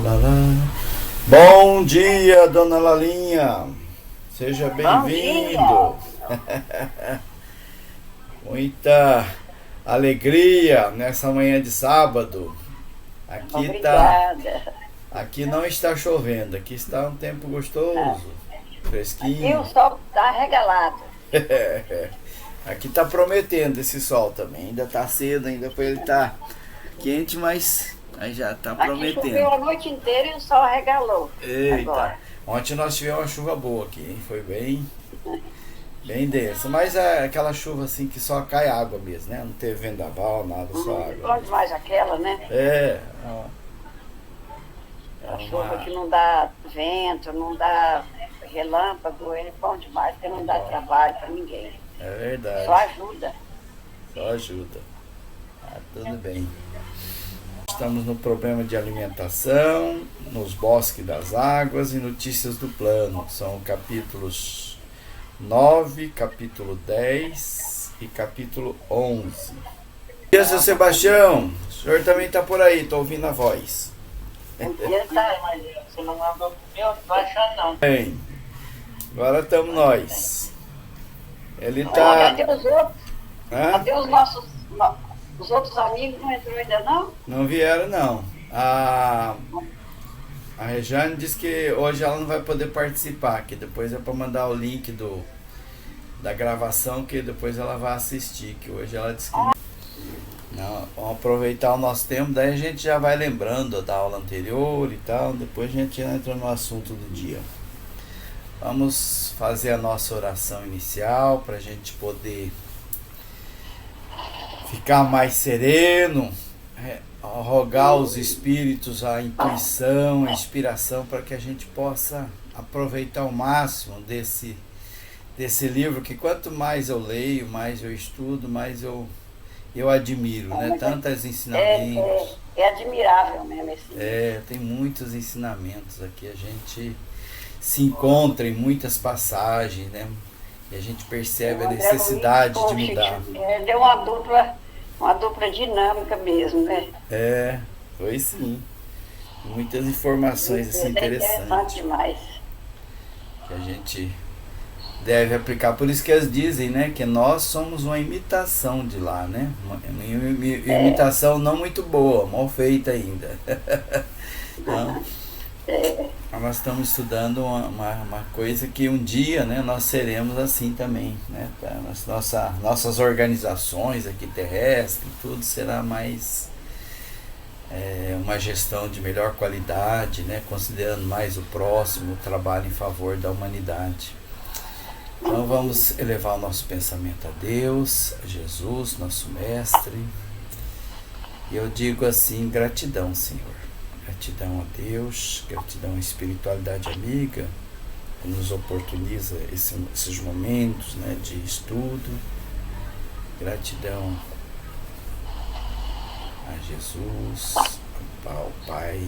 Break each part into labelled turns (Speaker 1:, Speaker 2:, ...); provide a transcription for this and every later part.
Speaker 1: lá, lá. Bom dia, dona Lalinha. Seja bem-vindo. Muita alegria nessa manhã de sábado.
Speaker 2: Obrigada.
Speaker 1: Aqui não está chovendo, aqui está um tempo gostoso,
Speaker 2: E
Speaker 1: fresquinho.
Speaker 2: o sol está regalado.
Speaker 1: Aqui está prometendo esse sol também. Ainda está cedo, ainda para ele estar quente, mas aí já está
Speaker 2: Aqui choveu
Speaker 1: prometendo.
Speaker 2: a noite inteira e o sol regalou.
Speaker 1: Eita,
Speaker 2: Agora.
Speaker 1: ontem nós tivemos uma chuva boa aqui, hein? Foi bem densa. Mas é aquela chuva assim que só cai água mesmo, né? Não teve vendaval, nada, só água
Speaker 2: Bom
Speaker 1: mesmo.
Speaker 2: demais aquela, né?
Speaker 1: É
Speaker 2: A chuva
Speaker 1: uma.
Speaker 2: que não dá vento, não dá relâmpago, é bom demais, porque não dá trabalho para ninguém.
Speaker 1: É
Speaker 2: Só
Speaker 1: verdade,
Speaker 2: ajuda.
Speaker 1: só ajuda. Tudo bem. Estamos no problema de alimentação, nos bosques das águas e notícias do plano. São capítulos 9, capítulo 10 e capítulo 11. Bom dia, seu Sebastião. O senhor também está por aí, estou ouvindo a voz.
Speaker 2: Um dia tá,
Speaker 3: Mas você não mandou pro meu, não vai achar não.
Speaker 1: Bem, agora estamos nós. Ele
Speaker 2: olha,
Speaker 1: está.
Speaker 2: até os outros,
Speaker 1: Hã?
Speaker 2: até os outros amigos não entrou ainda não?
Speaker 1: Não vieram, não. A Rejane disse que hoje ela não vai poder participar, que depois é para mandar o link da gravação, que depois ela vai assistir, que hoje ela disse que não. Vamos aproveitar o nosso tempo, daí a gente já vai lembrando da aula anterior e tal, depois a gente entra no assunto do dia. Vamos fazer a nossa oração inicial para a gente poder ficar mais sereno, rogar aos espíritos a intuição, a inspiração, para que a gente possa aproveitar ao máximo desse livro, que quanto mais eu leio, mais eu estudo, mais eu admiro, né? Tantos ensinamentos.
Speaker 2: É admirável mesmo esse.
Speaker 1: Tem muitos ensinamentos aqui, a gente se encontra em muitas passagens, né? E a gente percebe a necessidade de mudar.
Speaker 2: Deu uma dupla dinâmica mesmo, né?
Speaker 1: Foi sim. Muitas informações assim,
Speaker 2: É interessante
Speaker 1: interessantes
Speaker 2: demais.
Speaker 1: que a gente deve aplicar. Por isso que eles dizem, né, que nós somos uma imitação de lá, né? Uma imitação não muito boa, mal feita ainda. Então, nós estamos estudando uma coisa que um dia, né, nós seremos assim também, né? Nossas organizações aqui terrestres, tudo será mais uma gestão de melhor qualidade, né? Considerando mais o próximo, o trabalho em favor da humanidade. Então vamos elevar o nosso pensamento a Deus, a Jesus, nosso Mestre. E eu digo assim, gratidão, Senhor. Gratidão a Deus, gratidão à espiritualidade amiga, que nos oportuniza esses momentos, né, de estudo. Gratidão a Jesus, ao Pai,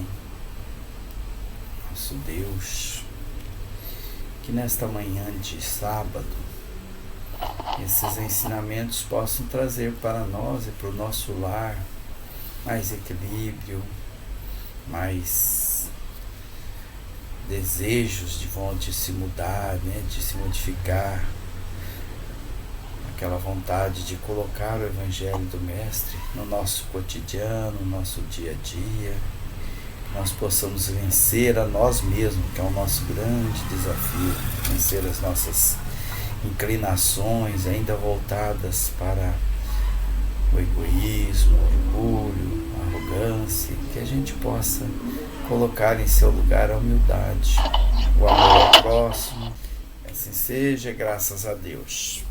Speaker 1: nosso Deus, que nesta manhã de sábado esses ensinamentos possam trazer para nós e para o nosso lar mais equilíbrio, mais desejos de se mudar, né, de se modificar, aquela vontade de colocar o Evangelho do Mestre no nosso cotidiano, no nosso dia a dia, que nós possamos vencer a nós mesmos, que é o nosso grande desafio, vencer as nossas inclinações ainda voltadas para o egoísmo, o orgulho, a arrogância, que a gente possa colocar em seu lugar a humildade, o amor ao próximo. Assim seja, graças a Deus.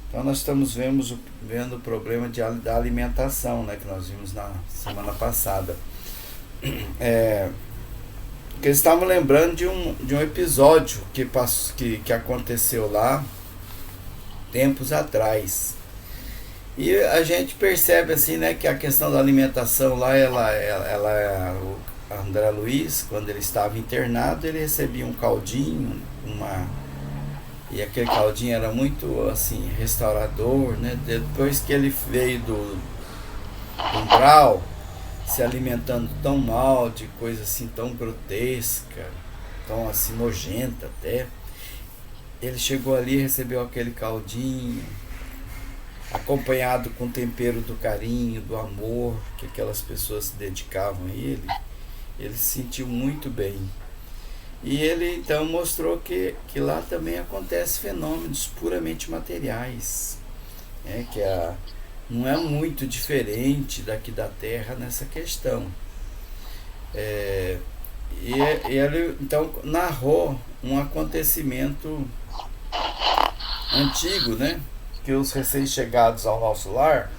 Speaker 1: Então nós estamos vendo o problema da alimentação, né, que nós vimos na semana passada. Que eles estavam lembrando de um episódio que aconteceu lá tempos atrás. E a gente percebe assim, né, que a questão da alimentação lá, o André Luiz, quando ele estava internado, ele recebia um caldinho, e aquele caldinho era muito assim restaurador, né? Depois que ele veio do umbral, se alimentando tão mal, de coisa assim tão grotesca, tão assim nojenta até. Ele chegou ali e recebeu aquele caldinho, acompanhado com o tempero do carinho, do amor que aquelas pessoas se dedicavam a ele. Ele se sentiu muito bem. E ele então mostrou que lá também acontecem fenômenos puramente materiais, que não é muito diferente daqui da Terra nessa questão. E ele então narrou um acontecimento antigo, né? Que os recém-chegados ao nosso lar,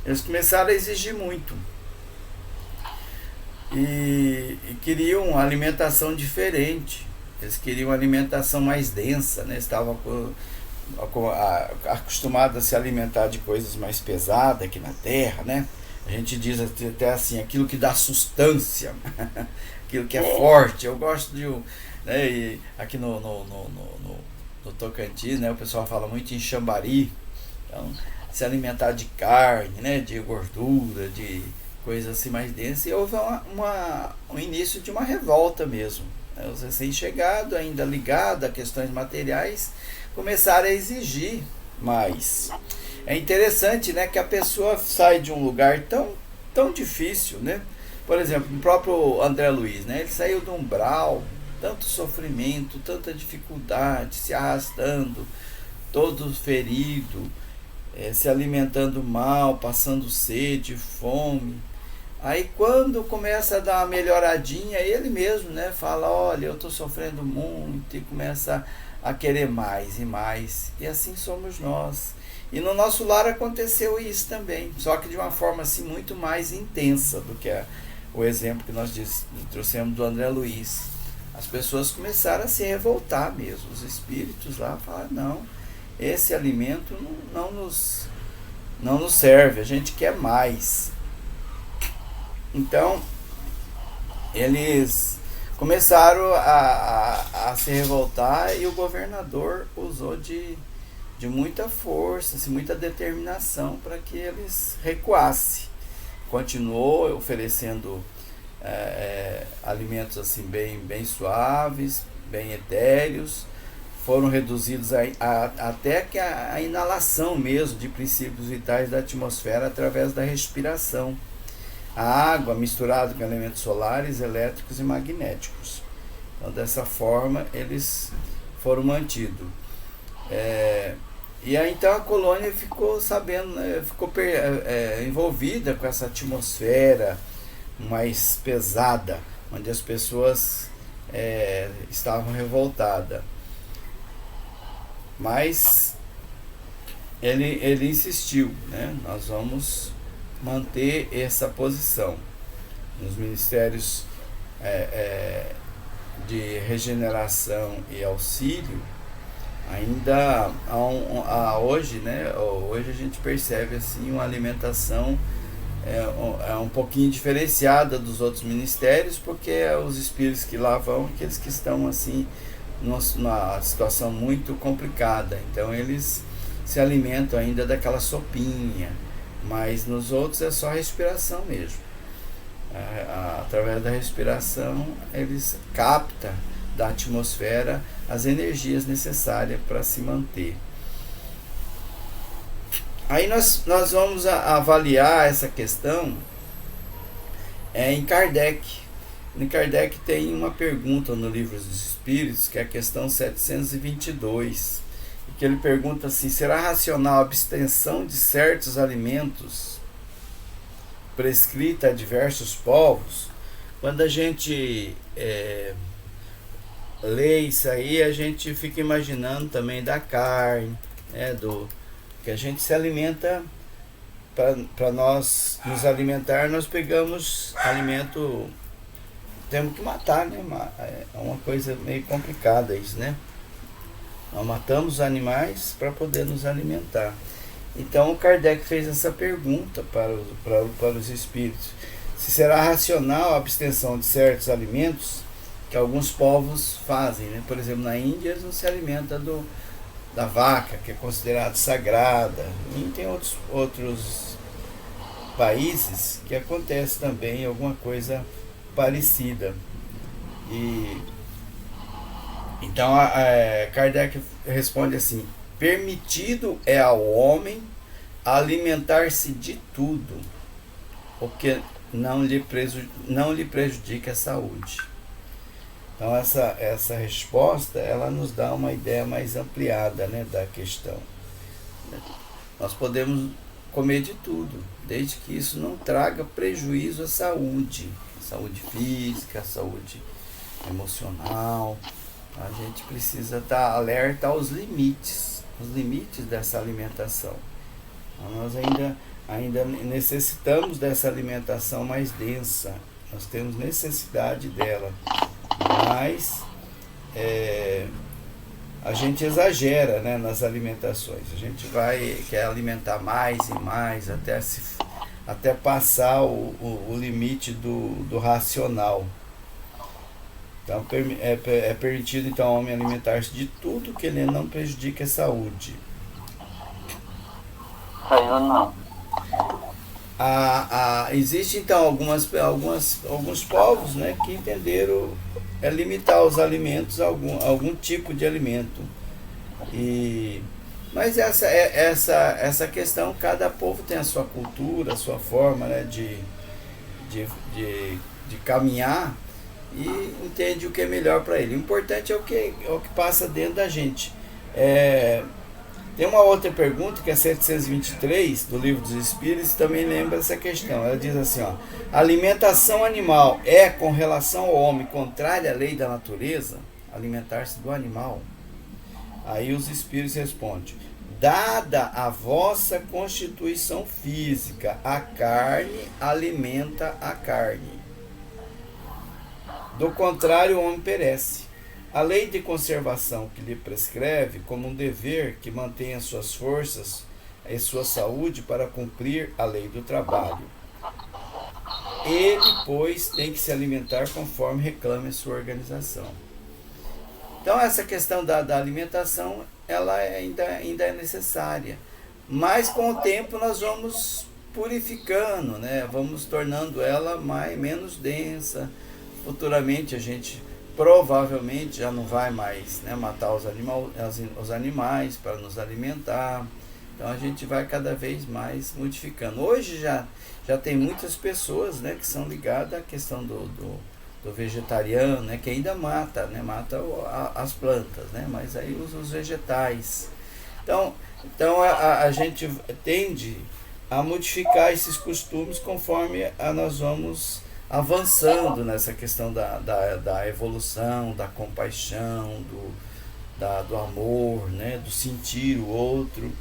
Speaker 1: eles começaram a exigir muito. E queriam uma alimentação diferente. Eles queriam uma alimentação mais densa, né? Estavam acostumados a se alimentar de coisas mais pesadas aqui na Terra, né? A gente diz até assim, aquilo que dá sustância, aquilo que é forte. Eu gosto de... Né? E aqui no Tocantins, né? O pessoal fala muito em chambari. Então, se alimentar de carne, né? De gordura, de coisa assim mais densa. E houve um início de uma revolta mesmo. Os recém-chegados, ainda ligados a questões materiais, começaram a exigir mais. É interessante, né, que a pessoa sai de um lugar tão difícil, né? Por exemplo, o próprio André Luiz, né? Ele saiu de um umbral, tanto sofrimento, tanta dificuldade, se arrastando, todo ferido, se alimentando mal, passando sede, fome. Aí quando começa a dar uma melhoradinha, ele mesmo, né, fala, olha, eu estou sofrendo muito, e começa a querer mais e mais. E assim somos nós. E no nosso lar aconteceu isso também, só que de uma forma assim muito mais intensa do que o exemplo que nós trouxemos do André Luiz. As pessoas começaram a se revoltar mesmo, os espíritos lá falaram, não, esse alimento não nos serve, a gente quer mais. Então, eles começaram a se revoltar e o governador usou de muita força, assim, muita determinação para que eles recuassem. Continuou oferecendo alimentos assim bem suaves, bem etéreos, foram reduzidos até que a inalação mesmo de princípios vitais da atmosfera através da respiração. A água misturada com elementos solares, elétricos e magnéticos. Então, dessa forma, eles foram mantidos. E aí, então, a colônia ficou sabendo, ficou envolvida com essa atmosfera mais pesada, onde as pessoas estavam revoltadas. Mas ele insistiu, né? Nós vamos manter essa posição nos ministérios de regeneração e auxílio. Ainda hoje, né? Hoje a gente percebe assim uma alimentação um pouquinho diferenciada dos outros ministérios, porque os espíritos que lá vão, aqueles que estão assim numa situação muito complicada, então eles se alimentam ainda daquela sopinha. Mas nos outros é só respiração mesmo. Através da respiração, eles captam da atmosfera as energias necessárias para se manter. Aí nós vamos avaliar essa questão em Kardec. Em Kardec tem uma pergunta no Livro dos Espíritos, que é a questão 722. Que ele pergunta assim, será racional a abstenção de certos alimentos prescrita a diversos povos? Quando a gente lê isso aí, a gente fica imaginando também da carne, né, que a gente se alimenta, para nós nos alimentar, nós pegamos alimento, temos que matar, né? É uma coisa meio complicada isso, né? Nós matamos os animais para poder nos alimentar. Então o Kardec fez essa pergunta para os espíritos. Se será racional a abstenção de certos alimentos que alguns povos fazem, né? Por exemplo, na Índia eles não se alimentam da vaca, que é considerada sagrada. E tem outros países que acontece também alguma coisa parecida. E então Kardec responde assim: permitido é ao homem alimentar-se de tudo, porque não lhe prejudica a saúde. Então essa resposta ela nos dá uma ideia mais ampliada, né, da questão. Nós podemos comer de tudo, desde que isso não traga prejuízo à saúde física, saúde emocional. A gente precisa estar alerta aos limites dessa alimentação. Então, nós ainda necessitamos dessa alimentação mais densa, nós temos necessidade dela, mas a gente exagera, né, nas alimentações. A gente quer alimentar mais e mais até passar o limite do racional. Então é permitido então ao homem alimentar-se de tudo que ele não prejudique a saúde.
Speaker 3: Eu não.
Speaker 1: Existe então alguns povos, né, que entenderam limitar os alimentos a algum tipo de alimento. Mas essa questão, cada povo tem a sua cultura, a sua forma, né, de caminhar, e entende o que é melhor para ele. O importante é o que passa dentro da gente. Tem uma outra pergunta, que é 723 do Livro dos Espíritos, também lembra essa questão. Ela diz assim, ó: a alimentação animal é, com relação ao homem, contrária à lei da natureza? Alimentar-se do animal? Aí os Espíritos respondem: dada a vossa constituição física, a carne alimenta a carne. Do contrário, o homem perece. A lei de conservação que lhe prescreve como um dever que mantenha suas forças e sua saúde para cumprir a lei do trabalho. Ele, pois, tem que se alimentar conforme reclame a sua organização. Então, essa questão da alimentação, ela ainda é necessária. Mas, com o tempo, nós vamos purificando, né? Vamos tornando ela menos densa. Futuramente, a gente provavelmente já não vai mais, né, matar os animais para nos alimentar. Então a gente vai cada vez mais modificando. Hoje já tem muitas pessoas, né, que são ligadas à questão do vegetariano, né, que ainda mata as plantas, né, mas aí usa os vegetais. Então a gente tende a modificar esses costumes conforme nós vamos avançando nessa questão da evolução, da compaixão, do amor, né, do sentir o outro.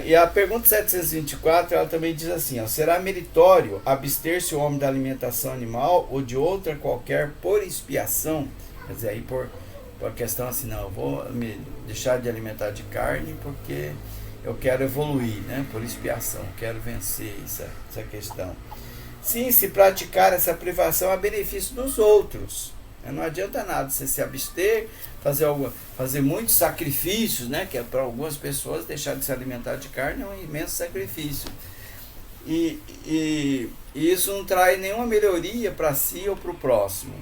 Speaker 1: E a pergunta 724, ela também diz assim, ó: será meritório abster-se o homem da alimentação animal ou de outra qualquer por expiação? Quer dizer, aí por questão assim, não, eu vou me deixar de alimentar de carne porque eu quero evoluir, né, por expiação, quero vencer essa questão. Sim, se praticar essa privação a benefício dos outros. Não adianta nada você se abster, fazer muitos sacrifícios, né? Que é para algumas pessoas deixar de se alimentar de carne é um imenso sacrifício. E isso não traz nenhuma melhoria para si ou para o próximo.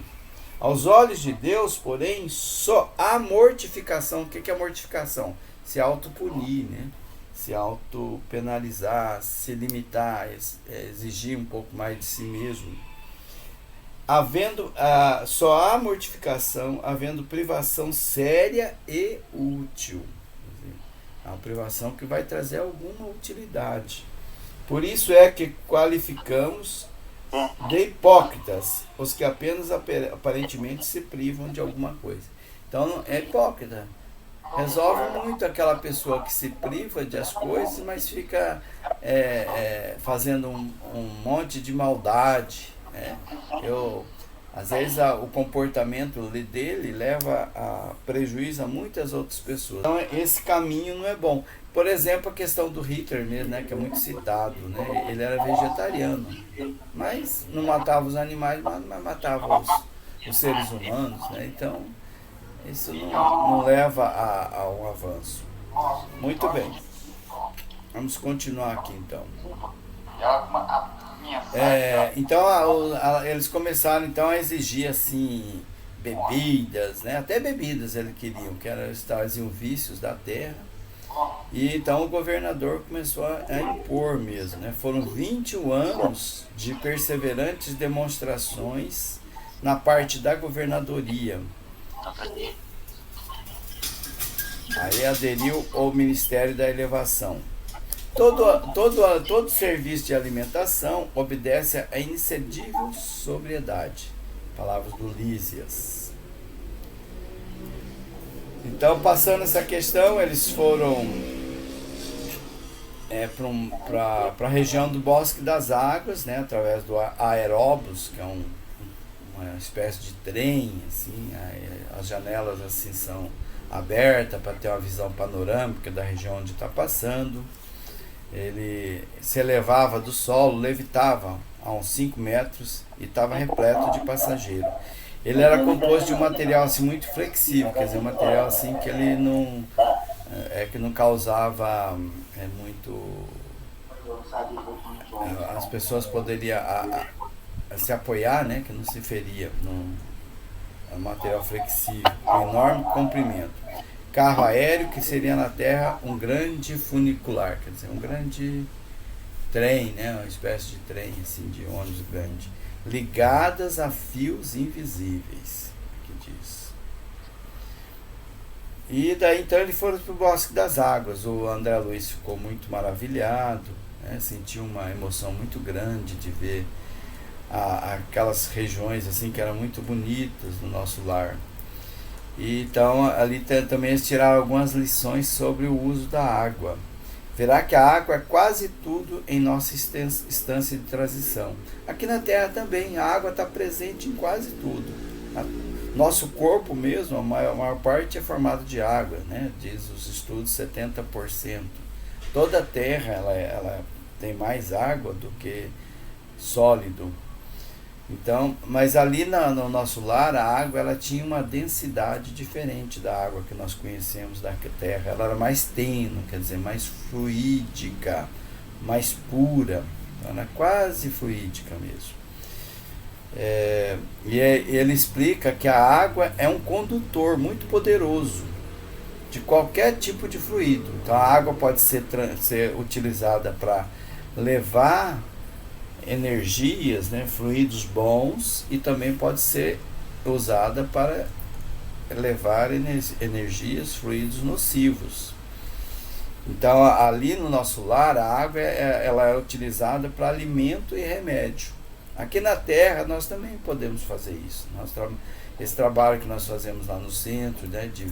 Speaker 1: Aos olhos de Deus, porém, só há mortificação. O que é mortificação? Se autopunir, né? Se autopenalizar, se limitar, exigir um pouco mais de si mesmo. Só há mortificação havendo privação séria e útil. É uma privação que vai trazer alguma utilidade. Por isso é que qualificamos de hipócritas os que apenas aparentemente se privam de alguma coisa. Então é hipócrita. Resolve muito aquela pessoa que se priva das coisas, mas fica fazendo um monte de maldade, né? Às vezes o comportamento dele leva a prejuízo a muitas outras pessoas. Então esse caminho não é bom. Por exemplo, a questão do Hitler mesmo, né, que é muito citado, né? Ele era vegetariano, mas não matava os animais, mas matava os seres humanos, né? Então isso não leva a um avanço. Muito bem. Vamos continuar aqui então.
Speaker 3: A minha site,
Speaker 1: Então eles começaram então a exigir assim bebidas, né? Até bebidas eles queriam, que eles traziam vícios da terra. E então o governador começou a impor mesmo, né? Foram 21 anos de perseverantes demonstrações na parte da governadoria. Aí aderiu ao Ministério da Elevação. Todo serviço de alimentação obedece à inexcedível sobriedade. Palavras do Lísias. Então, passando essa questão, eles foram para a região do Bosque das Águas, né, através do aeróbus, que é uma espécie de trem, assim, as janelas assim são abertas para ter uma visão panorâmica da região onde está passando. Ele se elevava do solo, levitava a uns 5 metros e estava repleto de passageiros. Ele era composto de um material assim, muito flexível, quer dizer, um material assim, que ele que não causava muito... As pessoas poderiam se apoiar, né, que não se feria. É um material flexível, com enorme comprimento. Carro aéreo, que seria na Terra um grande funicular, quer dizer, um grande trem, né, uma espécie de trem, assim, de ônibus grande, ligadas a fios invisíveis, que diz. E daí então eles foram para o Bosque das Águas. O André Luiz ficou muito maravilhado, né, sentiu uma emoção muito grande de ver aquelas regiões assim que eram muito bonitas no nosso lar. E então ali também eles tiraram algumas lições sobre o uso da água. Verá que a água é quase tudo em nossa instância de transição. Aqui na Terra também a água está presente em quase tudo. Nosso corpo mesmo, a maior parte é formado de água, né? Diz os estudos 70%. Toda a Terra ela tem mais água do que sólido. Então, mas ali no nosso lar, a água ela tinha uma densidade diferente da água que nós conhecemos da Terra. Ela era mais tênue, quer dizer, mais fluídica, mais pura. Então, ela é quase fluídica mesmo. Ele explica que a água é um condutor muito poderoso de qualquer tipo de fluido. Então, a água pode ser utilizada para levar energias, né, fluidos bons, e também pode ser usada para levar energias, fluidos nocivos. Então ali no nosso lar a água ela é utilizada para alimento e remédio. Aqui na Terra nós também podemos fazer isso. Esse trabalho que nós fazemos lá no centro, né, de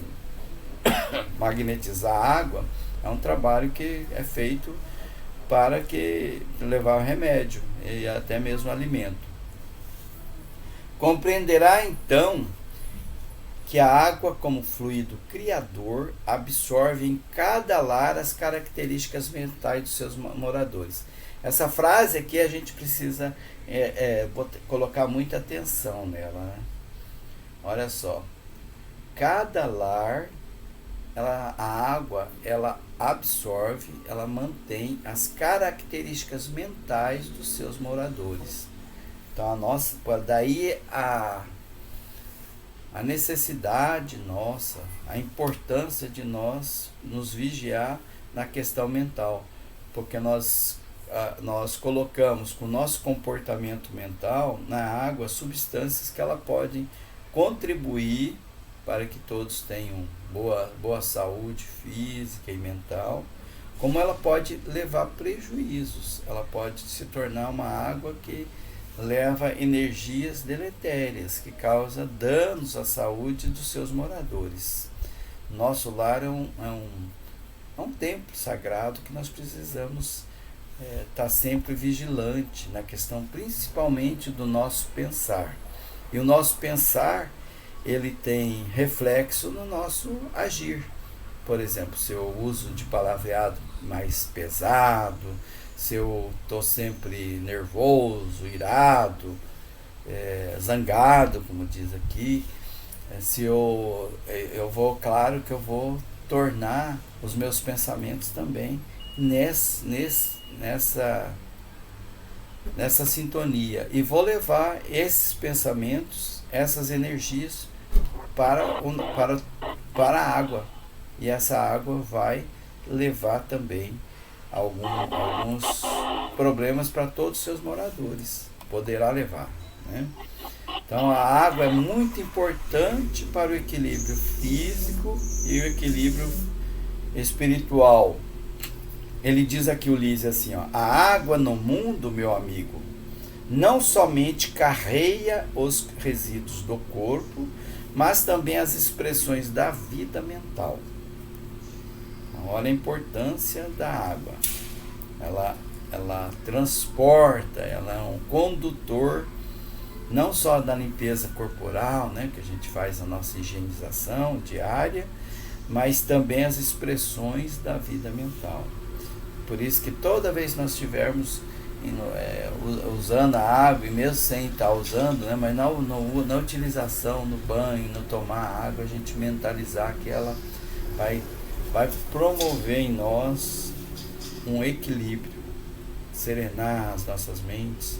Speaker 1: magnetizar a água, é um trabalho que é feito para que levar remédio e até mesmo alimento. Compreenderá então que a água, como fluido criador, absorve em cada lar as características mentais dos seus moradores. Essa frase aqui a gente precisa colocar muita atenção nela, né? Olha só, cada lar, a água, ela absorve, ela mantém as características mentais dos seus moradores. Então daí a necessidade nossa, a importância de nós nos vigiar na questão mental, porque nós colocamos com o nosso comportamento mental na água substâncias que ela pode contribuir para que todos tenham boa saúde física e mental, como ela pode levar prejuízos. Ela pode se tornar uma água que leva energias deletérias, que causa danos à saúde dos seus moradores. Nosso lar é um templo sagrado que nós precisamos estar sempre vigilante na questão principalmente do nosso pensar. E o nosso pensar, ele tem reflexo no nosso agir. Por exemplo, se eu uso de palavreado mais pesado, se eu estou sempre nervoso, irado, zangado, como diz aqui, se eu vou, claro que eu vou tornar os meus pensamentos também nessa nessa sintonia e vou levar esses pensamentos, essas energias para a água. E essa água vai levar também alguns problemas para todos os seus moradores. Poderá levar, né? Então a água é muito importante para o equilíbrio físico e o equilíbrio espiritual. Ele diz aqui, Ulisses, assim, ó: a água no mundo, meu amigo, não somente carrega os resíduos do corpo, mas também as expressões da vida mental. Então, olha a importância da água. Ela transporta, ela é um condutor não só da limpeza corporal, né, que a gente faz a nossa higienização diária, mas também as expressões da vida mental. Por isso que toda vez que nós estivermos usando a água, e mesmo sem estar usando, né, mas na utilização, no banho, no tomar água, a gente mentalizar que ela vai promover em nós um equilíbrio, serenar as nossas mentes.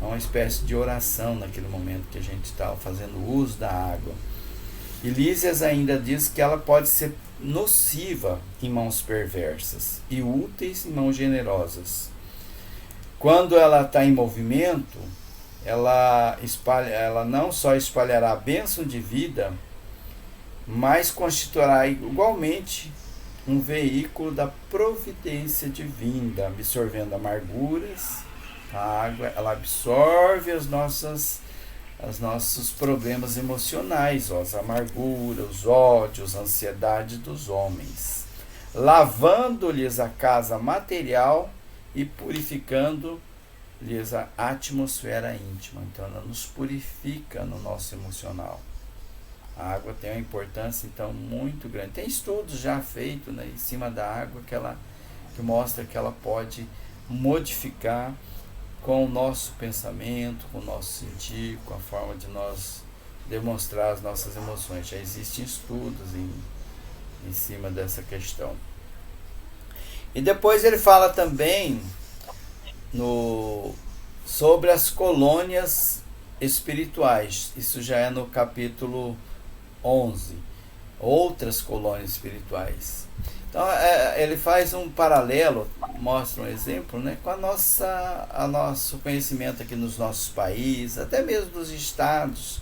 Speaker 1: É uma espécie de oração naquele momento que a gente está fazendo uso da água. E Lísias ainda diz que ela pode ser nociva em mãos perversas e úteis em mãos generosas. Quando ela está em movimento, ela não só espalhará a bênção de vida, mas constituirá igualmente um veículo da providência divina, absorvendo amarguras. A água, ela absorve os nossos problemas emocionais, as amarguras, os ódios, a ansiedade dos homens, lavando-lhes a casa material e purificando-lhes a atmosfera íntima. Então ela nos purifica no nosso emocional. A água tem uma importância então muito grande. Tem estudos já feitos, né, em cima da água que mostra que ela pode modificar com o nosso pensamento, com o nosso sentir, com a forma de nós demonstrar as nossas emoções. Já existem estudos em cima dessa questão. E depois ele fala também sobre as colônias espirituais. Isso já é no capítulo 11. Outras colônias espirituais. Então ele faz um paralelo, mostra um exemplo, né, com a nosso conhecimento aqui nos nossos países, até mesmo dos estados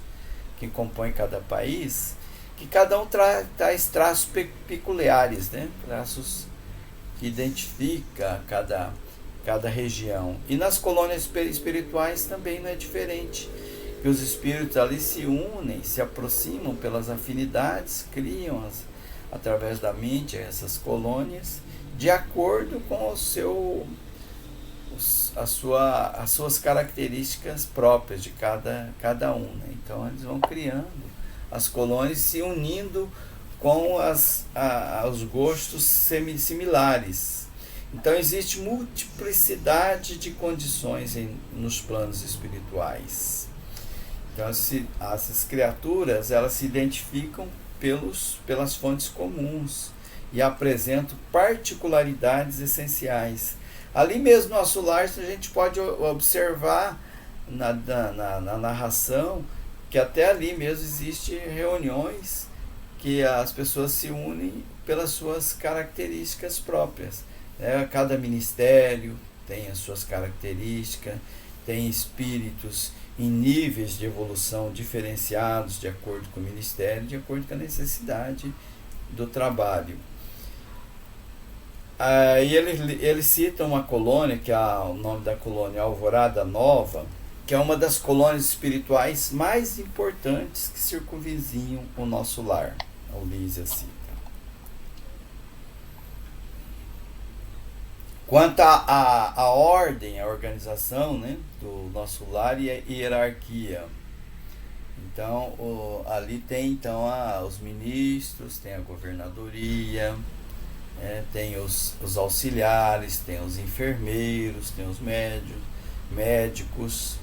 Speaker 1: que compõem cada país, que cada um traz traços peculiares, né, traços que identifica cada região. E nas colônias espirituais também não é diferente, que os espíritos ali se unem, se aproximam pelas afinidades, criam através da mente essas colônias, de acordo com as suas características próprias de cada um, né? Então eles vão criando as colônias, se unindo com os gostos similares. Então existe multiplicidade de condições nos planos espirituais. Então essas criaturas, elas se identificam pelas fontes comuns e apresentam particularidades essenciais. Ali mesmo no nosso lar, a gente pode observar na narração que até ali mesmo existem reuniões que as pessoas se unem pelas suas características próprias. Cada ministério tem as suas características, tem espíritos em níveis de evolução diferenciados de acordo com o ministério, de acordo com a necessidade do trabalho. Aí ele cita uma colônia, que é o nome da colônia Alvorada Nova, que é uma das colônias espirituais mais importantes que circunvizinham o nosso lar. A Lísias cita. Quanto à ordem, a organização, né, do nosso lar e a hierarquia. Então, ali tem então os ministros, tem a governadoria, tem os auxiliares, tem os enfermeiros, tem os médicos.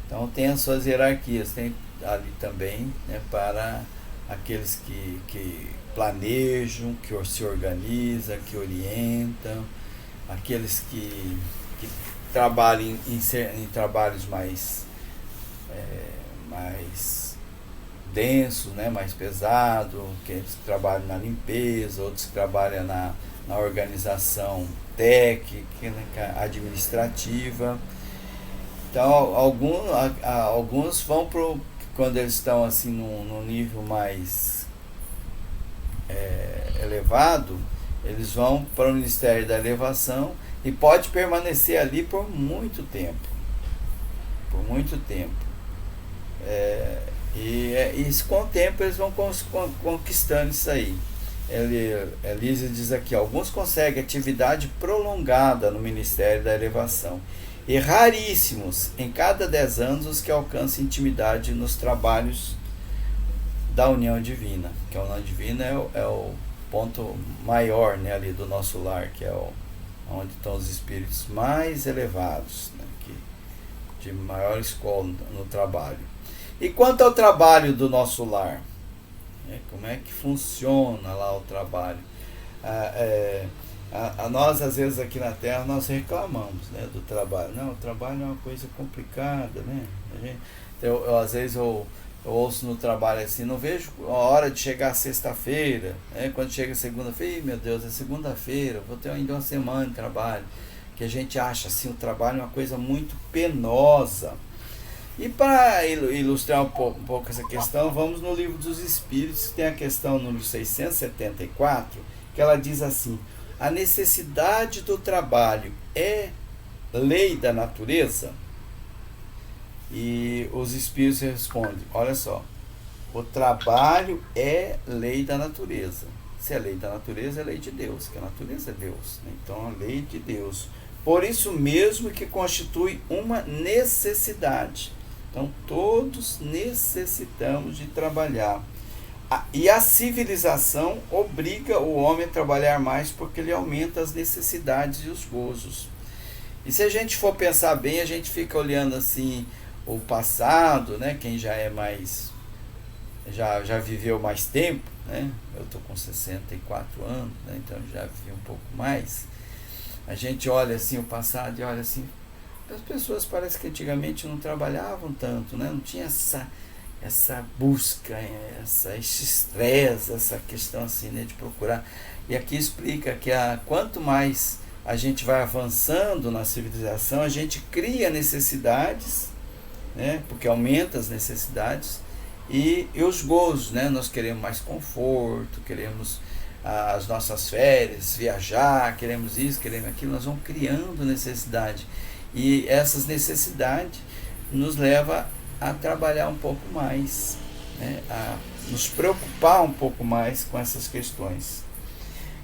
Speaker 1: Então tem as suas hierarquias, tem ali também, né, para aqueles que planejam, que se organizam, que orientam, aqueles que trabalhem em trabalhos mais densos, né, mais pesado, aqueles que trabalham na limpeza, outros que trabalham na organização técnica, administrativa. Então alguns vão quando eles estão assim num nível mais elevado, eles vão para o Ministério da Elevação e pode permanecer ali por muito tempo. E com o tempo eles vão conquistando isso aí. Elisa diz aqui, alguns conseguem atividade prolongada no Ministério da Elevação, e raríssimos em cada 10 anos os que alcançam intimidade nos trabalhos da união divina, que a união divina é o ponto maior, né, ali do nosso lar, que é onde estão os espíritos mais elevados, né, de maior escola no trabalho. E quanto ao trabalho do nosso lar, como é que funciona lá o trabalho? Nós, às vezes, aqui na Terra, nós reclamamos, né, do trabalho. Não, o trabalho é uma coisa complicada, né? Às vezes eu ouço no trabalho assim, não vejo a hora de chegar sexta-feira, né? Quando chega segunda-feira, meu Deus, é segunda-feira, vou ter ainda uma semana de trabalho. Que a gente acha assim, o trabalho é uma coisa muito penosa. E para ilustrar um pouco essa questão, vamos no Livro dos Espíritos, que tem a questão número 674, que ela diz assim: a necessidade do trabalho é lei da natureza? E os espíritos respondem, olha só, o trabalho é lei da natureza. Se é lei da natureza, é lei de Deus, que a natureza é Deus, né? Então a lei de Deus. Por isso mesmo que constitui uma necessidade. Então todos necessitamos de trabalhar. E a civilização obriga o homem a trabalhar mais porque ele aumenta as necessidades e os gozos. E se a gente for pensar bem, a gente fica olhando assim o passado, né? Quem já é mais, já viveu mais tempo, né? Eu estou com 64 anos, né? Então já vivi um pouco mais. A gente olha assim o passado e olha assim, as pessoas parece que antigamente não trabalhavam tanto, né? Não tinha essa busca, esse estresse, essa questão assim, né, de procurar. E aqui explica que quanto mais a gente vai avançando na civilização, a gente cria necessidades, né, porque aumenta as necessidades e os gozos, né? Nós queremos mais conforto, queremos as nossas férias, viajar, queremos isso, queremos aquilo, nós vamos criando necessidade. E essas necessidades nos levam a trabalhar um pouco mais, né? A nos preocupar um pouco mais com essas questões.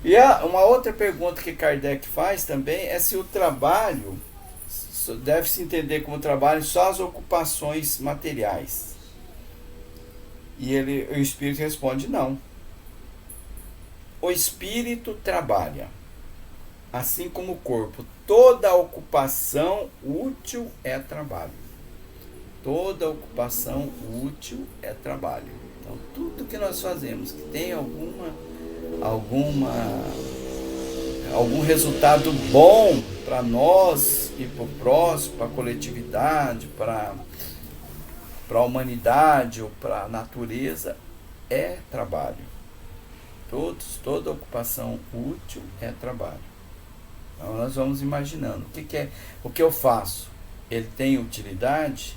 Speaker 1: E uma outra pergunta que Kardec faz também é se o trabalho deve-se entender como trabalho só as ocupações materiais. E o Espírito responde não. O Espírito trabalha, assim como o corpo. Toda ocupação útil é trabalho. Toda ocupação útil é trabalho. Então, tudo que nós fazemos que tem algum resultado bom para nós e para o próximo, para a coletividade, para a humanidade ou para a natureza, é trabalho. Toda ocupação útil é trabalho. Então nós vamos imaginando o que eu faço. Ele tem utilidade?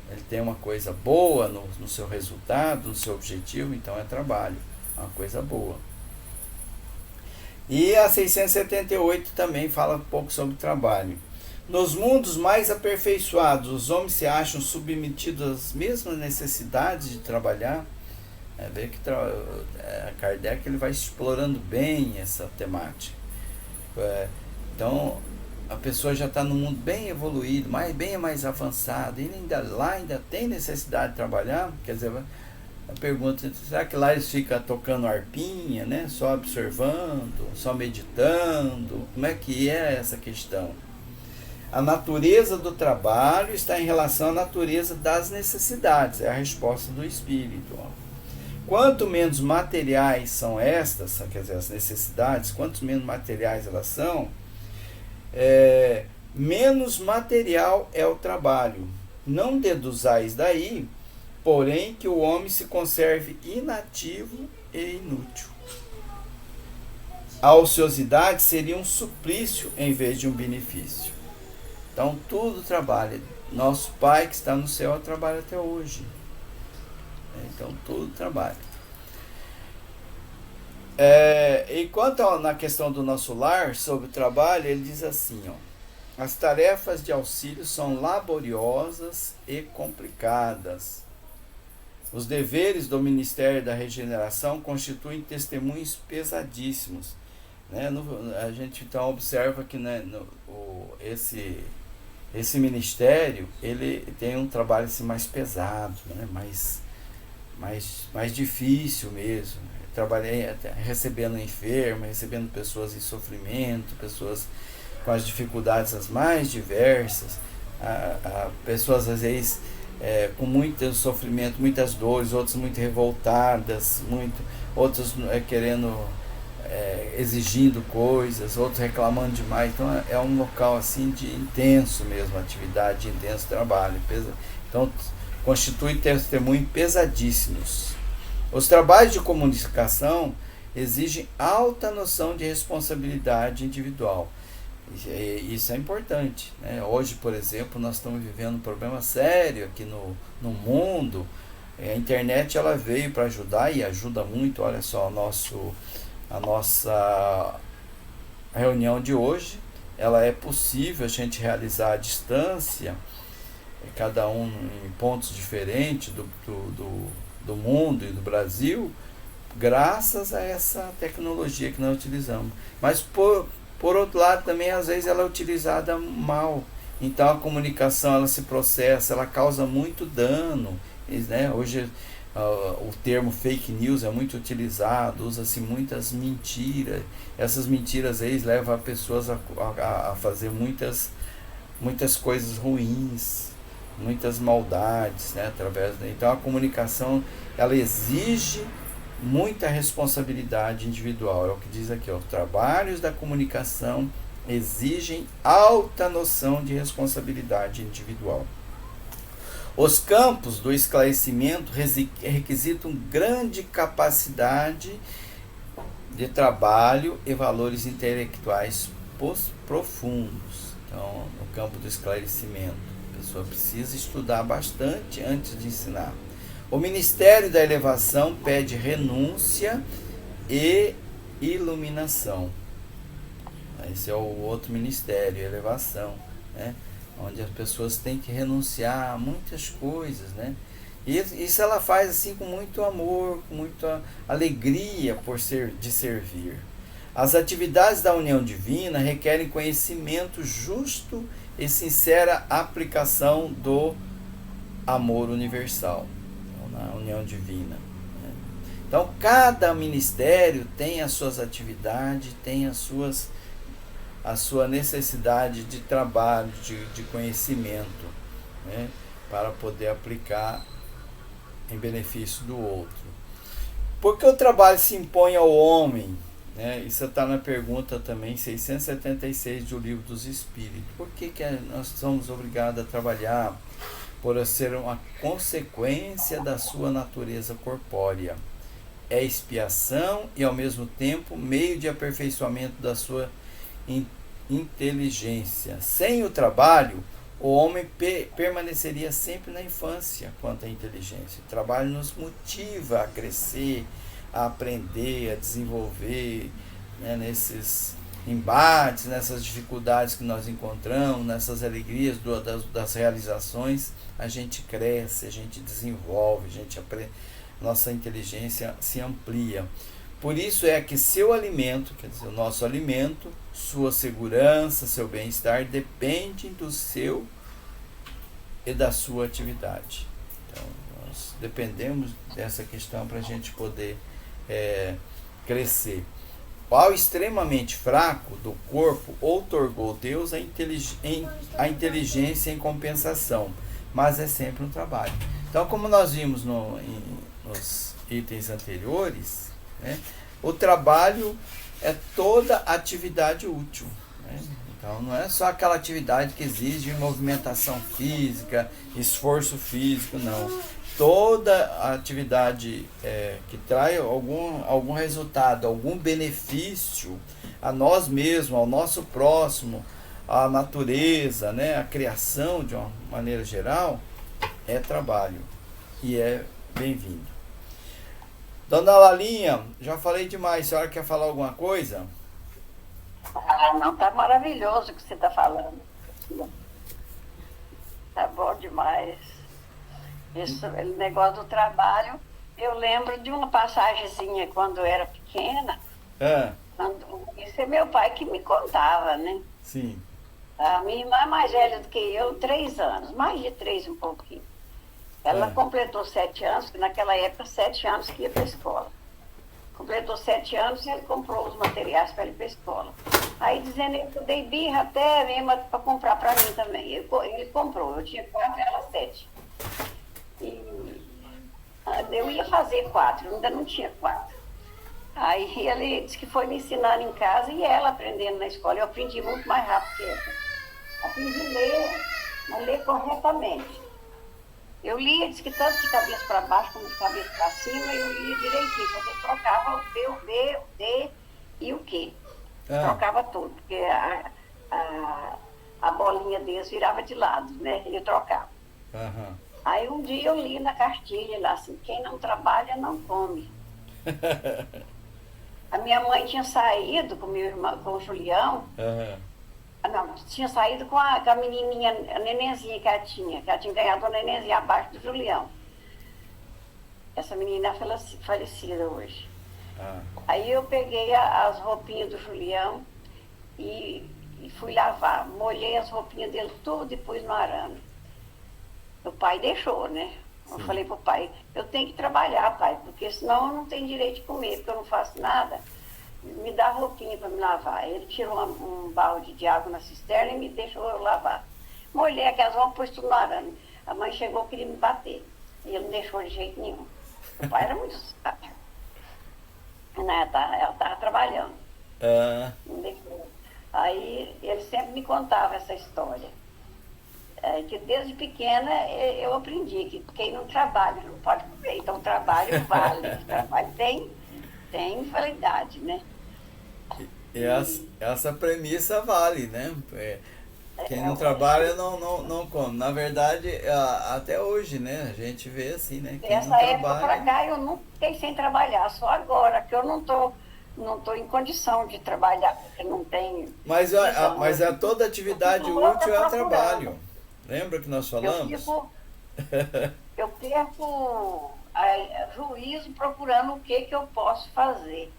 Speaker 1: Ele tem uma coisa boa no seu resultado, no seu objetivo? Então é trabalho, é uma coisa boa. E a 678 também fala um pouco sobre trabalho. Nos mundos mais aperfeiçoados, os homens se acham submetidos às mesmas necessidades de trabalhar. Vê que Kardec ele vai explorando bem essa temática. Então, a pessoa já está num mundo bem evoluído, bem mais avançado, e ainda tem necessidade de trabalhar. Quer dizer, a pergunta, será que lá eles ficam tocando harpinha, né? Só observando, só meditando? Como é que é essa questão? A natureza do trabalho está em relação à natureza das necessidades, é a resposta do Espírito. Quanto menos materiais são estas, quer dizer, as necessidades, quanto menos materiais elas são, menos material é o trabalho. Não deduzais daí, porém, que o homem se conserve inativo e inútil. A ociosidade seria um suplício em vez de um benefício. Então, tudo trabalha. Nosso Pai que está no céu trabalha até hoje. Então, tudo trabalha. E quanto na questão do nosso lar, sobre o trabalho, ele diz assim, ó: as tarefas de auxílio são laboriosas e complicadas. Os deveres do Ministério da Regeneração constituem testemunhos pesadíssimos. A gente então observa que, né, esse ministério ele tem um trabalho assim, mais pesado, né, mais difícil mesmo. Trabalhei recebendo enfermos, recebendo pessoas em sofrimento, pessoas com as dificuldades as mais diversas, pessoas às vezes com muito sofrimento, muitas dores, outras muito revoltadas, outros querendo, exigindo coisas, outros reclamando demais. Então é um local assim de intenso mesmo, atividade, de intenso trabalho. Então constitui testemunhos pesadíssimos. Os trabalhos de comunicação exigem alta noção de responsabilidade individual. Isso é importante, né? Hoje, por exemplo, nós estamos vivendo um problema sério aqui no mundo. A internet ela veio para ajudar e ajuda muito. Olha só, a nossa reunião de hoje, ela é possível a gente realizar à distância, cada um em pontos diferentes do mundo e do Brasil, graças a essa tecnologia que nós utilizamos. Mas por outro lado também às vezes ela é utilizada mal. Então a comunicação ela se processa, ela causa muito dano, né? Hoje o termo fake news é muito utilizado, usa-se muitas mentiras. Essas mentiras aí levam as pessoas a fazer muitas coisas ruins, muitas maldades, né? Então a comunicação ela exige muita responsabilidade individual. É o que diz aqui, os trabalhos da comunicação exigem alta noção de responsabilidade individual. Os campos do esclarecimento requisitam grande capacidade de trabalho e valores intelectuais profundos. Então, no campo do esclarecimento, a pessoa precisa estudar bastante antes de ensinar. O Ministério da Elevação pede renúncia e iluminação. Esse é o outro ministério, elevação, né? Onde as pessoas têm que renunciar a muitas coisas, né? E isso ela faz assim com muito amor, com muita alegria de servir. As atividades da união divina requerem conhecimento justo e sincera aplicação do amor universal, na união divina, né? Então cada ministério tem as suas atividades, tem a sua necessidade de trabalho, de conhecimento, né? Para poder aplicar em benefício do outro. Por que o trabalho se impõe ao homem? Isso está na pergunta também 676 do Livro dos Espíritos. Por que nós somos obrigados a trabalhar? Por ser uma consequência da sua natureza corpórea. É expiação e ao mesmo tempo meio de aperfeiçoamento da sua inteligência. Sem o trabalho, o homem permaneceria sempre na infância quanto à inteligência. O trabalho nos motiva a crescer, a aprender, a desenvolver, né, nesses embates, nessas dificuldades que nós encontramos, nessas alegrias das realizações, a gente cresce, a gente desenvolve, a gente aprende, nossa inteligência se amplia. Por isso é que seu alimento, quer dizer, o nosso alimento, sua segurança, seu bem-estar dependem do seu e da sua atividade. Então, nós dependemos dessa questão para a gente poder crescer. Ao extremamente fraco do corpo, outorgou Deus a inteligência em compensação, mas é sempre um trabalho. Então, como nós vimos nos itens anteriores, né, o trabalho é toda atividade útil, né? Então não é só aquela atividade que exige movimentação física, esforço físico, não. Toda atividade que traz algum resultado, algum benefício a nós mesmos, ao nosso próximo, à natureza, né, a criação de uma maneira geral, é trabalho e é bem-vindo. Dona Lalinha, já falei demais, a senhora quer falar alguma coisa?
Speaker 2: Ah, não, tá maravilhoso o que você tá falando. Tá bom demais. Esse negócio do trabalho, eu lembro de uma passagenzinha quando eu era pequena. Isso é meu pai que me contava, né?
Speaker 1: Sim.
Speaker 2: A minha irmã é mais velha do que eu, 3 anos, mais de 3 um pouquinho. Ela completou 7 anos, porque naquela época 7 anos que ia para a escola. Completou 7 anos e ele comprou os materiais para ir para a escola. Aí dizendo que eu dei birra até mesmo para comprar para mim também. Ele comprou, eu tinha 4 e ela 7. E eu ia fazer 4, eu ainda não tinha 4. Aí ele disse que foi me ensinando em casa e ela aprendendo na escola. Eu aprendi muito mais rápido que ela. Aprendi a ler corretamente. Eu lia, disse que tanto de cabeça para baixo como de cabeça para cima, eu lia direitinho. Você trocava o B, o B, o D e o Q. Trocava tudo, porque a bolinha deles virava de lado, né? E eu trocava.
Speaker 1: Uhum.
Speaker 2: Aí um dia eu li na cartilha lá assim, quem não trabalha não come. A minha mãe tinha saído com meu irmão, com o Julião. Não, tinha saído com a menininha, a nenenzinha que ela tinha ganhado uma nenenzinha abaixo do Julião. Essa menina é falecida hoje. Aí eu peguei as roupinhas do Julião e fui lavar. Molhei as roupinhas dele tudo e pus no arame. O pai deixou, né? Eu falei pro pai, eu tenho que trabalhar, pai, porque senão eu não tenho direito de comer, porque eu não faço nada. Me dá roupinha para me lavar. Ele tirou um balde de água na cisterna e me deixou eu lavar. Molhei aquelas roupas, pus tudo no arame. A mãe chegou, queria me bater. E ele não deixou de jeito nenhum. O pai era muito sábio. Ela estava trabalhando. Não deixou. Aí ele sempre me contava essa história. Que desde pequena eu aprendi que quem não trabalha não pode comer. Então o trabalho vale. O trabalho tem validade, né?
Speaker 1: E essa premissa vale, né? Quem não trabalha não come. Na verdade, até hoje, né? A gente vê assim, né? Quem
Speaker 2: Dessa época para cá eu nunca fiquei sem trabalhar, só agora que eu não tô em condição de trabalhar, porque não tenho.
Speaker 1: Mas toda atividade útil é trabalho. Lembra que nós falamos?
Speaker 2: Eu perco juízo procurando o que eu posso fazer.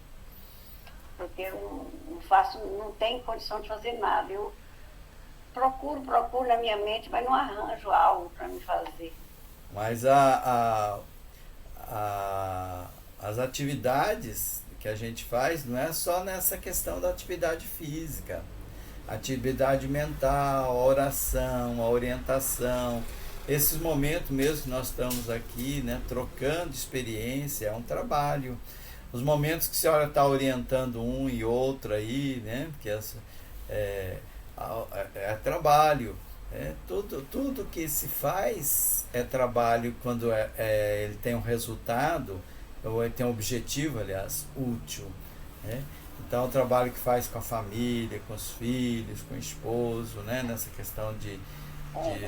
Speaker 2: Porque eu não tenho condição de fazer nada. Eu procuro na minha mente, mas não arranjo algo para me fazer.
Speaker 1: Mas as atividades que a gente faz não é só nessa questão da atividade física. Atividade mental, a oração, a orientação, esses momentos mesmo que nós estamos aqui, né, trocando experiência, é um trabalho. Os momentos que a senhora está orientando um e outro aí, né, que é trabalho. Tudo que se faz é trabalho quando ele tem um resultado, ou ele tem um objetivo, aliás, útil, né? Então, o trabalho que faz com a família, com os filhos, com o esposo, né? Nessa questão de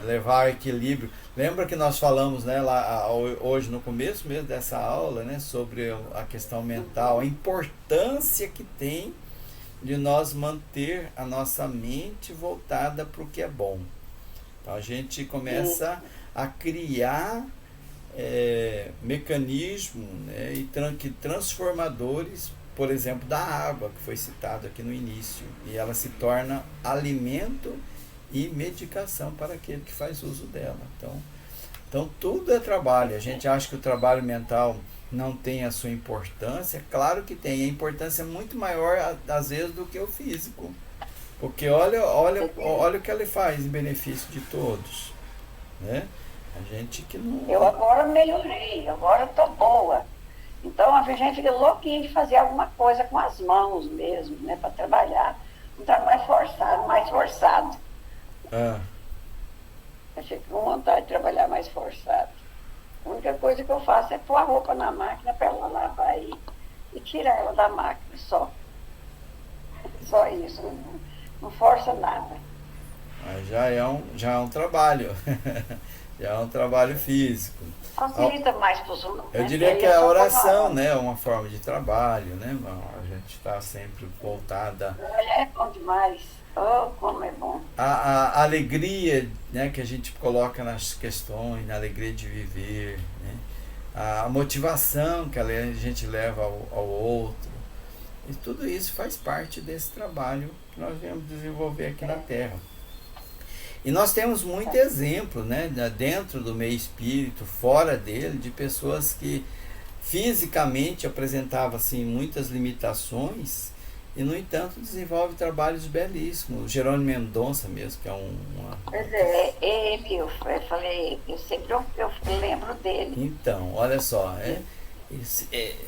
Speaker 1: levar equilíbrio. Lembra que nós falamos, né, lá, hoje, no começo mesmo dessa aula, né, sobre a questão mental, a importância que tem de nós manter a nossa mente voltada para o que é bom. Então, a gente começa a criar mecanismos, né, e transformadores, por exemplo, da água, que foi citado aqui no início, e ela se torna alimento e medicação para aquele que faz uso dela. Então tudo é trabalho. A gente acha que o trabalho mental não tem a sua importância. Claro que tem. A importância é muito maior, às vezes, do que o físico. Porque olha o que ele faz em benefício de todos, né? A gente que não...
Speaker 2: Eu agora melhorei, agora estou boa. Então a gente fica louquinha de fazer alguma coisa com as mãos mesmo, né, para trabalhar. Tá mais forçado, mais forçado.
Speaker 1: Ah,
Speaker 2: Eu fico com vontade de trabalhar mais forçado. A única coisa que eu faço é pôr a roupa na máquina para ela lavar e tirar ela da máquina só. Só isso. Não força nada.
Speaker 1: mas já é um trabalho. Já é um trabalho físico.
Speaker 2: Facilita mais para os outros.
Speaker 1: Eu diria que a oração, né, é uma forma de trabalho, né? A gente está sempre voltada.
Speaker 2: Olha, é bom demais. Oh, como é bom.
Speaker 1: A alegria, né, que a gente coloca nas questões, na alegria de viver, né? A motivação que a gente leva ao outro. E tudo isso faz parte desse trabalho que nós viemos desenvolver aqui na Terra. E nós temos muito exemplo, né, dentro do meio espírito, fora dele, de pessoas que fisicamente apresentavam assim, muitas limitações e, no entanto, desenvolve trabalhos belíssimos. O Jerônimo Mendonça mesmo, que é
Speaker 2: Pois é, ele, eu falei, eu sempre eu lembro dele.
Speaker 1: Então, olha só,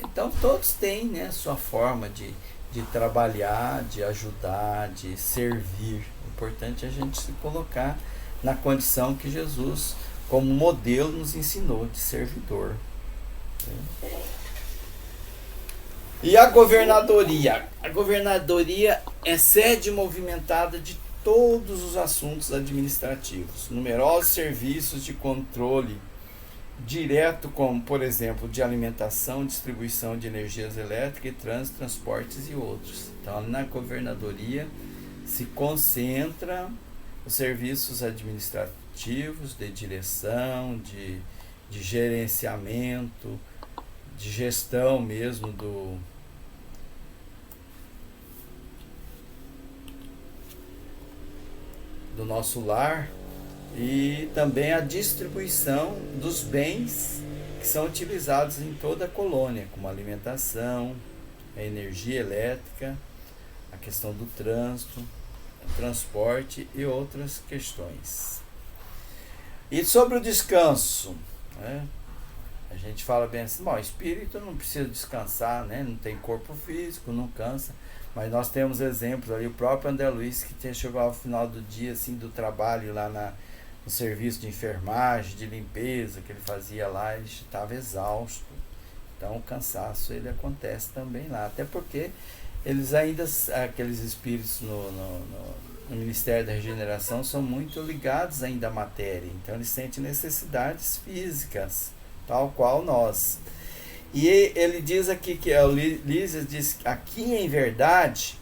Speaker 1: então todos têm, né, sua forma de trabalhar, de ajudar, de servir. O importante é a gente se colocar na condição que Jesus, como modelo, nos ensinou, de servidor. E a governadoria? A governadoria é sede movimentada de todos os assuntos administrativos, numerosos serviços de controle direto, como, por exemplo, de alimentação, distribuição de energias elétricas, e trânsito, transportes e outros. Então, na governadoria se concentra os serviços administrativos, de direção, de gerenciamento, de gestão mesmo do nosso lar, e também a distribuição dos bens que são utilizados em toda a colônia, como a alimentação, a energia elétrica, a questão do trânsito, o transporte e outras questões. E sobre o descanso, né? A gente fala bem assim, bom, o espírito não precisa descansar, né? Não tem corpo físico, não cansa. Mas nós temos exemplos ali, o próprio André Luiz, que chegou ao final do dia, assim, do trabalho lá no serviço de enfermagem, de limpeza que ele fazia lá, ele estava exausto. Então o cansaço ele acontece também lá, até porque eles ainda, aqueles espíritos no Ministério da Regeneração, são muito ligados ainda à matéria, então eles sentem necessidades físicas, tal qual nós. E ele diz aqui, que o Lísias diz, aqui em verdade,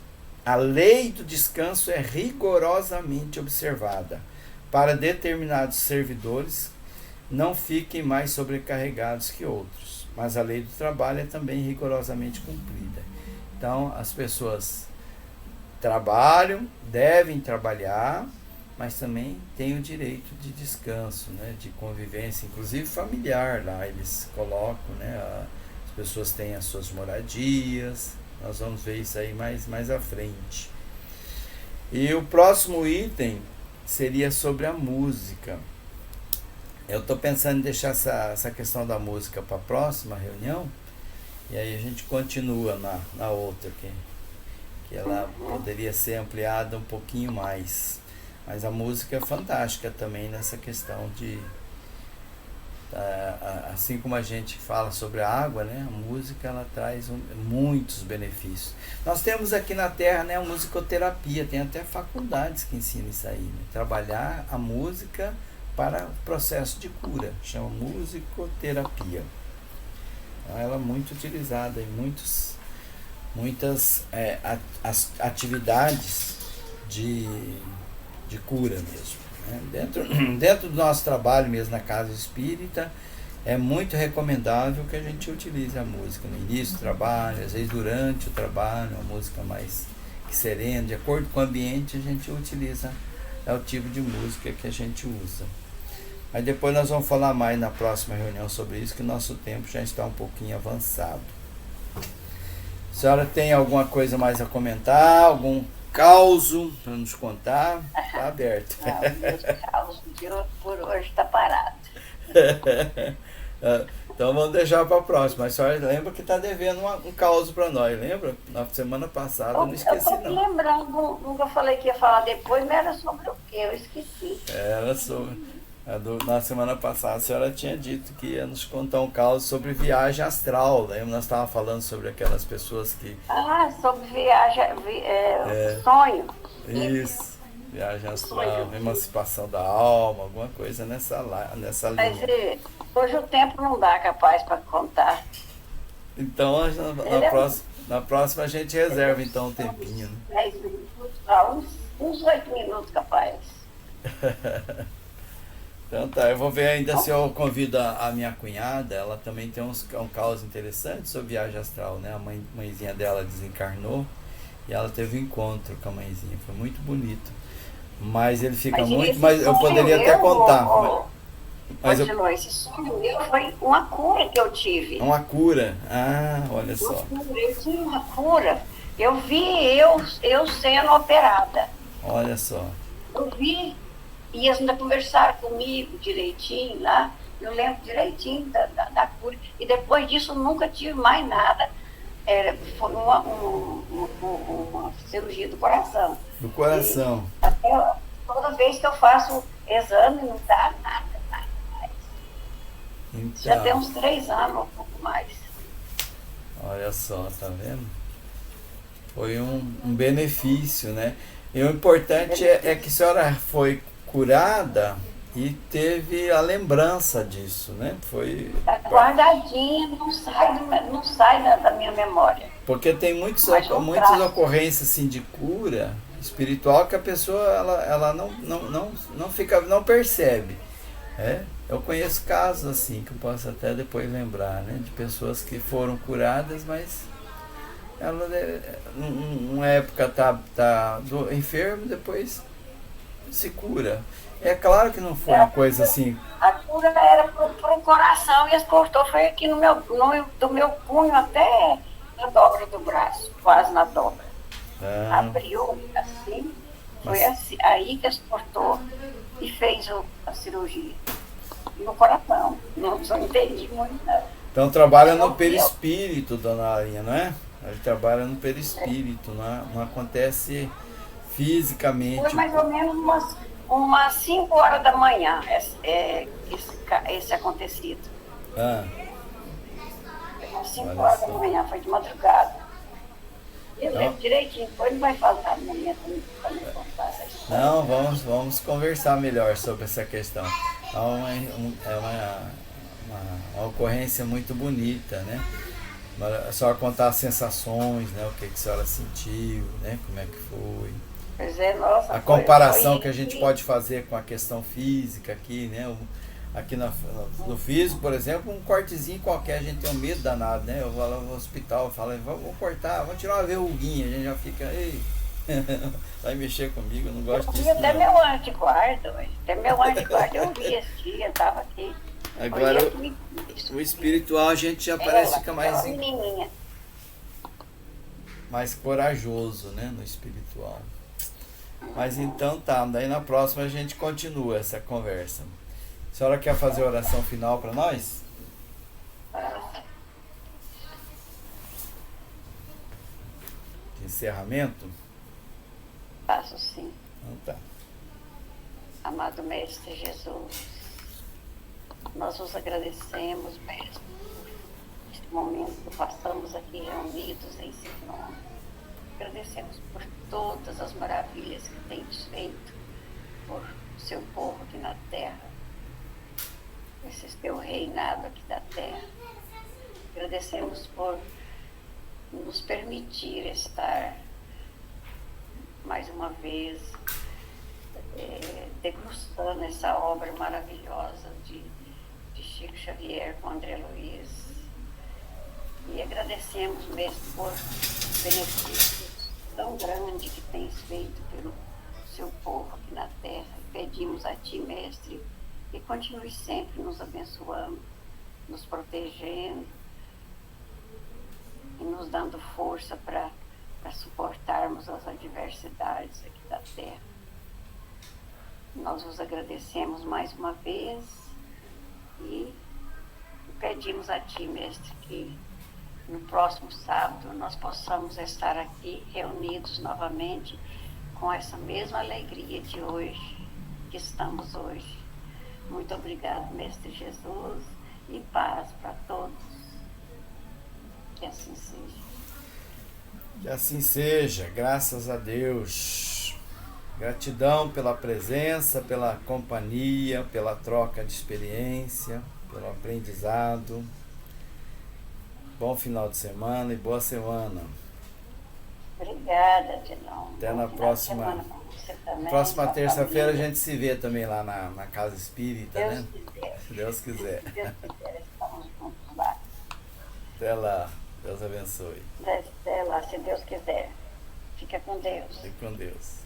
Speaker 1: a lei do descanso é rigorosamente observada, para determinados servidores não fiquem mais sobrecarregados que outros, mas a lei do trabalho é também rigorosamente cumprida. Então, as pessoas trabalham, devem trabalhar, mas também têm o direito de descanso, né, de convivência, inclusive familiar. Lá eles colocam, né, as pessoas têm as suas moradias. Nós vamos ver isso aí mais à frente. E o próximo item seria sobre a música. Eu estou pensando em deixar essa questão da música para a próxima reunião, e aí a gente continua na outra, que ela poderia ser ampliada um pouquinho mais. Mas a música é fantástica também nessa questão de... assim como a gente fala sobre a água, né, a música ela traz muitos benefícios. Nós temos aqui na Terra, né, a musicoterapia, tem até faculdades que ensinam isso aí, né, trabalhar a música para o processo de cura, chama musicoterapia. Então, ela é muito utilizada em muitas atividades de cura mesmo, né? Dentro do nosso trabalho mesmo na casa espírita, é muito recomendável que a gente utilize a música no início do trabalho, às vezes durante o trabalho, uma música mais serena, de acordo com o ambiente a gente utiliza, é o tipo de música que a gente usa. Mas depois nós vamos falar mais na próxima reunião sobre isso, que o nosso tempo já está um pouquinho avançado. A senhora tem alguma coisa mais a comentar, algum causo para nos contar? Está aberto.
Speaker 2: Não, o meu causo por hoje está parado.
Speaker 1: Então vamos deixar para a próxima. A senhora lembra que está devendo um caos para nós, lembra? Na semana passada eu não
Speaker 2: Eu
Speaker 1: esqueci
Speaker 2: tô me
Speaker 1: não.
Speaker 2: lembrando, nunca falei que ia falar depois, mas era sobre o quê? Eu esqueci.
Speaker 1: Era sobre. Na semana passada a senhora tinha dito que ia nos contar um caos sobre viagem astral. Lembra? Nós estávamos falando sobre aquelas pessoas que.
Speaker 2: Ah, sobre viagem, sonho.
Speaker 1: Isso. Viagem astral, emancipação da alma, alguma coisa nessa
Speaker 2: Mas
Speaker 1: linha.
Speaker 2: hoje o tempo não dá capaz para contar.
Speaker 1: Então na próxima a gente reserva então um tempinho, né?
Speaker 2: 10 minutos, uns 8 minutos capaz.
Speaker 1: Então tá, eu vou ver ainda se eu convido a minha cunhada, ela também tem um caos interessante sobre viagem astral, né? A mãezinha dela desencarnou e ela teve um encontro com a mãezinha, foi muito bonito. Mas ele fica mas eu poderia até contar. Mas
Speaker 2: continua, esse sonho meu foi uma cura que eu tive.
Speaker 1: Uma cura? Ah, olha só.
Speaker 2: Eu tive uma cura. Eu vi eu sendo operada.
Speaker 1: Olha só.
Speaker 2: Eu vi, e eles ainda conversaram comigo direitinho lá. Eu lembro direitinho da cura. E depois disso eu nunca tive mais nada. Foi uma cirurgia do coração.
Speaker 1: Do coração.
Speaker 2: E até toda vez que eu faço exame, não dá nada mais.
Speaker 1: Então,
Speaker 2: Já tem uns 3 anos, um pouco mais.
Speaker 1: Olha só, tá vendo? Foi um benefício, né? E o importante é que a senhora foi curada e teve a lembrança disso, né? Foi
Speaker 2: Tá guardadinha, não sai da minha memória.
Speaker 1: porque tem muitas ocorrências assim de cura espiritual que a pessoa ela não percebe. Eu conheço casos assim que eu posso até depois lembrar, né? De pessoas que foram curadas, mas ela numa época tá enfermo, depois se cura. É claro que não foi uma coisa assim.
Speaker 2: A cura era pro coração e exportou, foi aqui do meu punho até na dobra do braço, quase na dobra. Abriu assim, foi assim, aí que exportou e fez a cirurgia. No coração, não entendi muito não.
Speaker 1: Então trabalha no perispírito, dona Arinha, não é? Ele trabalha no perispírito, não acontece fisicamente.
Speaker 2: Foi mais ou menos umas 5 horas da manhã esse acontecido. Umas 5 horas da manhã, foi de madrugada. Eu lembro direitinho, depois não vai faltar na minha para me contar essa história.
Speaker 1: Não, vamos conversar melhor sobre essa questão. É uma ocorrência muito bonita, né? A senhora contar as sensações, né? O que a senhora sentiu, né? Como é que foi.
Speaker 2: Pois é, nossa.
Speaker 1: A comparação que a gente pode fazer com a questão física aqui, né? Aqui no físico, por exemplo, um cortezinho qualquer, a gente tem um medo danado, né? Eu vou lá no hospital, falo, vamos cortar, vamos tirar uma verruguinha, a gente já fica, ei, vai mexer comigo, eu não gosto disso.
Speaker 2: Até meu antiquarto eu vi esse dia, estava aqui.
Speaker 1: Agora, o espiritual a gente já parece fica mais corajoso, né? No espiritual. Mas então tá, daí na próxima a gente continua essa conversa. A senhora quer fazer a oração final para nós? De encerramento?
Speaker 2: Faço sim.
Speaker 1: Então tá.
Speaker 2: Amado Mestre Jesus, nós vos agradecemos, Mestre, neste momento que passamos aqui reunidos em seu nome. Agradecemos por todas as maravilhas que tens feito por seu povo aqui na terra, esse teu reinado aqui da terra. Agradecemos por nos permitir estar mais uma vez degustando essa obra maravilhosa de Chico Xavier com André Luiz. E agradecemos mesmo por benefícios tão grandes que tens feito pelo seu povo aqui na terra. Pedimos a Ti, Mestre, que continue sempre nos abençoando, nos protegendo e nos dando força para suportarmos as adversidades aqui da terra. Nós vos agradecemos mais uma vez e pedimos a Ti, Mestre, que no próximo sábado nós possamos estar aqui reunidos novamente com essa mesma alegria de hoje, que estamos hoje. Muito obrigado, Mestre Jesus, e paz para todos. Que assim seja.
Speaker 1: Que assim seja, graças a Deus. Gratidão pela presença, pela companhia, pela troca de experiência, pelo aprendizado. Bom final de semana e boa semana.
Speaker 2: Obrigada, Dilão.
Speaker 1: Até na próxima. Próxima terça-feira a gente se vê também lá na Casa Espírita,
Speaker 2: Deus
Speaker 1: né?
Speaker 2: quiser.
Speaker 1: Se Deus quiser.
Speaker 2: Se Deus quiser, estamos juntos lá.
Speaker 1: Até lá. Deus abençoe.
Speaker 2: Até lá, se Deus quiser. Fica com Deus.
Speaker 1: Fique com Deus.